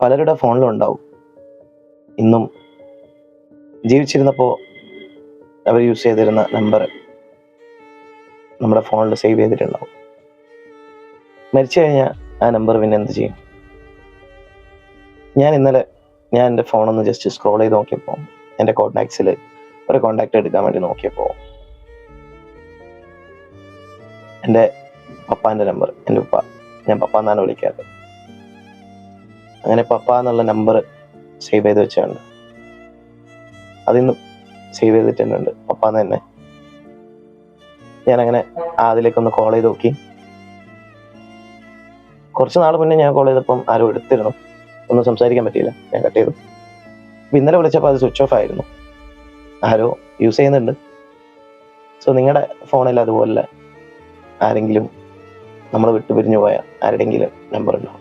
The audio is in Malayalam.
പലരുടെ ഫോണിലും ഉണ്ടാവും. ഇന്നും ജീവിച്ചിരുന്നപ്പോൾ അവർ യൂസ് ചെയ്തിരുന്ന നമ്പർ നമ്മുടെ ഫോണിൽ സേവ് ചെയ്തിട്ടുണ്ടാവും. മരിച്ചു കഴിഞ്ഞാൽ ആ നമ്പർ പിന്നെ എന്ത് ചെയ്യും? ഞാൻ എൻ്റെ ഫോണൊന്ന് ജസ്റ്റ് സ്ക്രോൾ ചെയ്ത് നോക്കിയപ്പോൾ എൻ്റെ കോൺടാക്ട്സിൽ ഒരു കോൺടാക്ട് എടുക്കാൻ വേണ്ടി നോക്കിയപ്പോൾ എൻ്റെ പപ്പാൻ്റെ നമ്പർ, എൻ്റെ ഉപ്പ, ഞാൻ പപ്പ എന്നാണ് വിളിക്കാറ്. അങ്ങനെ പപ്പ എന്നുള്ള നമ്പർ സേവ് ചെയ്ത് വെച്ചുണ്ട്. അതിന്ന് സേവ് ചെയ്തിട്ടുണ്ട് പപ്പാന്ന് തന്നെ. ഞാനങ്ങനെ അതിലേക്കൊന്ന് കോൾ ചെയ്ത് നോക്കി. കുറച്ച് നാൾ മുന്നേ ഞാൻ കോൾ ചെയ്തപ്പം ആരും എടുത്തിരുന്നു, ഒന്നും സംസാരിക്കാൻ പറ്റിയില്ല, ഞാൻ കട്ട് ചെയ്തു. ഇന്നലെ വിളിച്ചപ്പോൾ അത് സ്വിച്ച് ഓഫ് ആയിരുന്നു. ആരോ യൂസ് ചെയ്യുന്നുണ്ട്. സോ നിങ്ങളുടെ ഫോണിൽ അതുപോലെ ആരെങ്കിലും നമ്മൾ വിട്ടുപിരിഞ്ഞു പോയ ആരുടെയെങ്കിലും നമ്പർ ഉണ്ടോ?